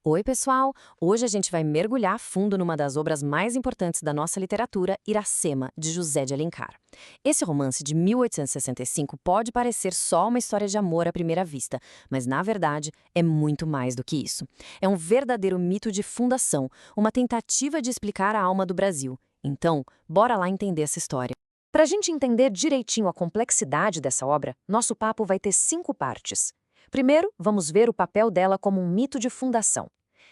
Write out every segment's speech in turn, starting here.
Oi, pessoal! Hoje a gente vai mergulhar a fundo numa das obras mais importantes da nossa literatura, Iracema, de José de Alencar. Esse romance de 1865 pode parecer só uma história de amor à primeira vista, mas na verdade é muito mais do que isso. É um verdadeiro mito de fundação, uma tentativa de explicar a alma do Brasil. Então, bora lá entender essa história. Para a gente entender direitinho a complexidade dessa obra, nosso papo vai ter 5 partes. Primeiro, vamos ver o papel dela como um mito de fundação.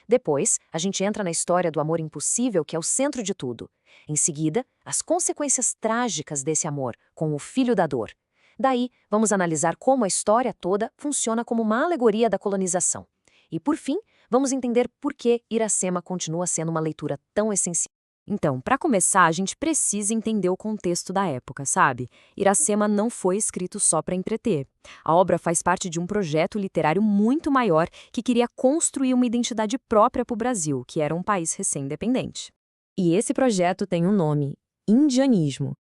Depois, a gente entra na história do amor impossível, que é o centro de tudo. Em seguida, as consequências trágicas desse amor, com o filho da dor. Daí, vamos analisar como a história toda funciona como uma alegoria da colonização. E, por fim, vamos entender por que Iracema continua sendo uma leitura tão essencial. Então, para começar, a gente precisa entender o contexto da época, sabe? Iracema não foi escrito só para entreter. A obra faz parte de um projeto literário muito maior que queria construir uma identidade própria para o Brasil, que era um país recém-independente. E esse projeto tem um nome: indianismo.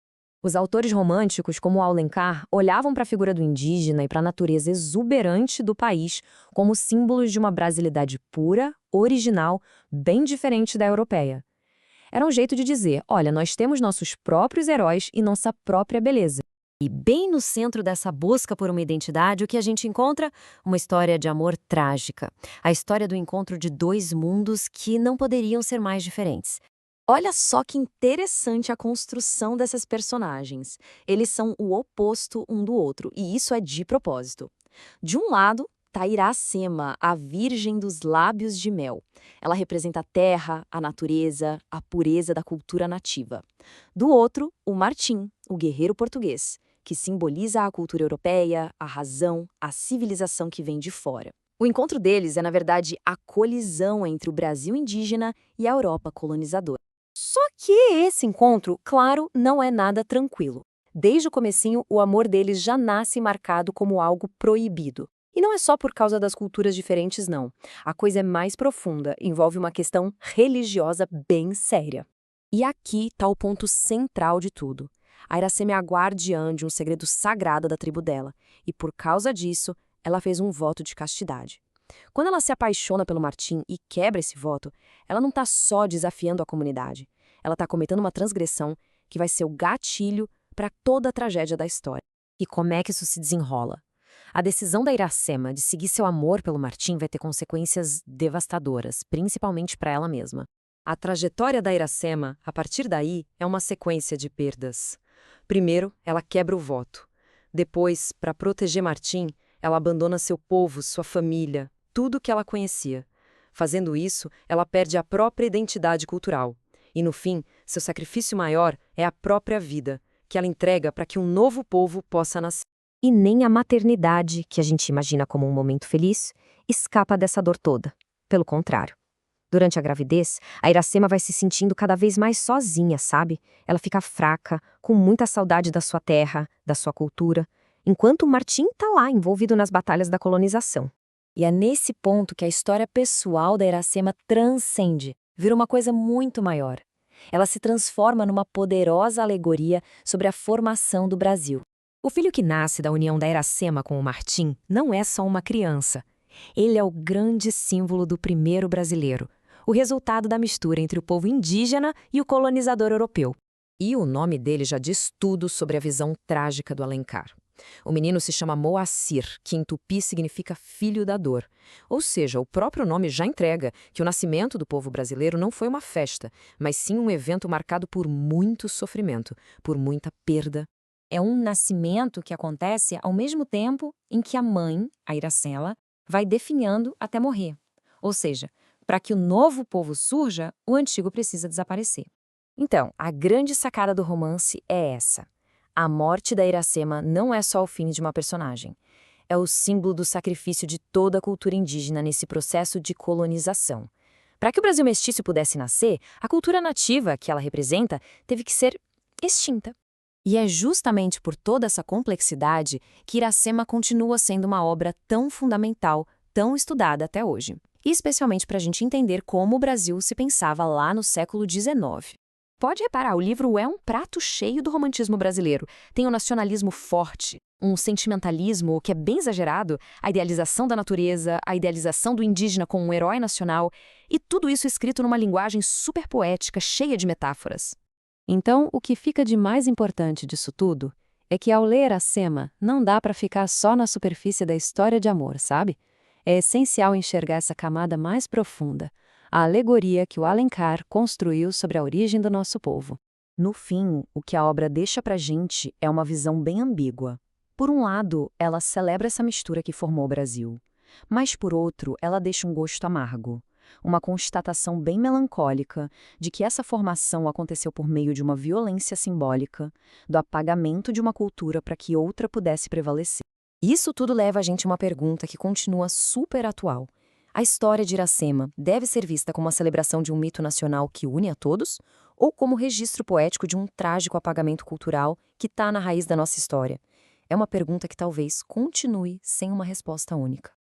Os autores românticos, como Alencar, olhavam para a figura do indígena e para a natureza exuberante do país como símbolos de uma brasilidade pura, original, bem diferente da europeia. Era um jeito de dizer, olha, nós temos nossos próprios heróis e nossa própria beleza. E bem no centro dessa busca por uma identidade, o que a gente encontra? Uma história de amor trágica. A história do encontro de dois mundos que não poderiam ser mais diferentes. Olha só que interessante a construção dessas personagens. Eles são o oposto um do outro, e isso é de propósito. De um lado, tá Iracema, a virgem dos lábios de mel. Ela representa a terra, a natureza, a pureza da cultura nativa. Do outro, o Martim, o guerreiro português, que simboliza a cultura europeia, a razão, a civilização que vem de fora. O encontro deles é, na verdade, a colisão entre o Brasil indígena e a Europa colonizadora. Só que esse encontro, claro, não é nada tranquilo. Desde o comecinho, o amor deles já nasce marcado como algo proibido. E não é só por causa das culturas diferentes, não. A coisa é mais profunda, envolve uma questão religiosa bem séria. E aqui está o ponto central de tudo. A Iracema é a guardiã de um segredo sagrado da tribo dela, e por causa disso, ela fez um voto de castidade. Quando ela se apaixona pelo Martim e quebra esse voto, ela não está só desafiando a comunidade. Ela está cometendo uma transgressão que vai ser o gatilho para toda a tragédia da história. E como é que isso se desenrola? A decisão da Iracema de seguir seu amor pelo Martim vai ter consequências devastadoras, principalmente para ela mesma. A trajetória da Iracema, a partir daí, é uma sequência de perdas. Primeiro, ela quebra o voto. Depois, para proteger Martim, ela abandona seu povo, sua família, tudo que ela conhecia. Fazendo isso, ela perde a própria identidade cultural. E, no fim, seu sacrifício maior é a própria vida, que ela entrega para que um novo povo possa nascer. E nem a maternidade, que a gente imagina como um momento feliz, escapa dessa dor toda. Pelo contrário. Durante a gravidez, a Iracema vai se sentindo cada vez mais sozinha, sabe? Ela fica fraca, com muita saudade da sua terra, da sua cultura, enquanto o Martim está lá, envolvido nas batalhas da colonização. E é nesse ponto que a história pessoal da Iracema transcende, vira uma coisa muito maior. Ela se transforma numa poderosa alegoria sobre a formação do Brasil. O filho que nasce da união da Iracema com o Martim não é só uma criança. Ele é o grande símbolo do primeiro brasileiro, o resultado da mistura entre o povo indígena e o colonizador europeu. E o nome dele já diz tudo sobre a visão trágica do Alencar. O menino se chama Moacir, que em tupi significa filho da dor. Ou seja, o próprio nome já entrega que o nascimento do povo brasileiro não foi uma festa, mas sim um evento marcado por muito sofrimento, por muita perda. É um nascimento que acontece ao mesmo tempo em que a mãe, a Iracema, vai definhando até morrer. Ou seja, para que o novo povo surja, o antigo precisa desaparecer. Então, a grande sacada do romance é essa. A morte da Iracema não é só o fim de uma personagem. É o símbolo do sacrifício de toda a cultura indígena nesse processo de colonização. Para que o Brasil mestiço pudesse nascer, a cultura nativa que ela representa teve que ser extinta. E é justamente por toda essa complexidade que Iracema continua sendo uma obra tão fundamental, tão estudada até hoje. Especialmente para a gente entender como o Brasil se pensava lá no século XIX. Pode reparar, o livro é um prato cheio do romantismo brasileiro. Tem um nacionalismo forte, Um sentimentalismo que é bem exagerado, a idealização da natureza, a idealização do indígena como um herói nacional, e tudo isso escrito numa linguagem super poética, cheia de metáforas. Então, o que fica de mais importante disso tudo é que ao ler Iracema, não dá para ficar só na superfície da história de amor, sabe? É essencial enxergar essa camada mais profunda, a alegoria que o Alencar construiu sobre a origem do nosso povo. No fim, o que a obra deixa pra gente é uma visão bem ambígua. Por um lado, ela celebra essa mistura que formou o Brasil. Mas, por outro, ela deixa um gosto amargo. Uma constatação bem melancólica de que essa formação aconteceu por meio de uma violência simbólica, do apagamento de uma cultura para que outra pudesse prevalecer. Isso tudo leva a gente a uma pergunta que continua super atual. A história de Iracema deve ser vista como a celebração de um mito nacional que une a todos? Ou como registro poético de um trágico apagamento cultural que está na raiz da nossa história? É uma pergunta que talvez continue sem uma resposta única.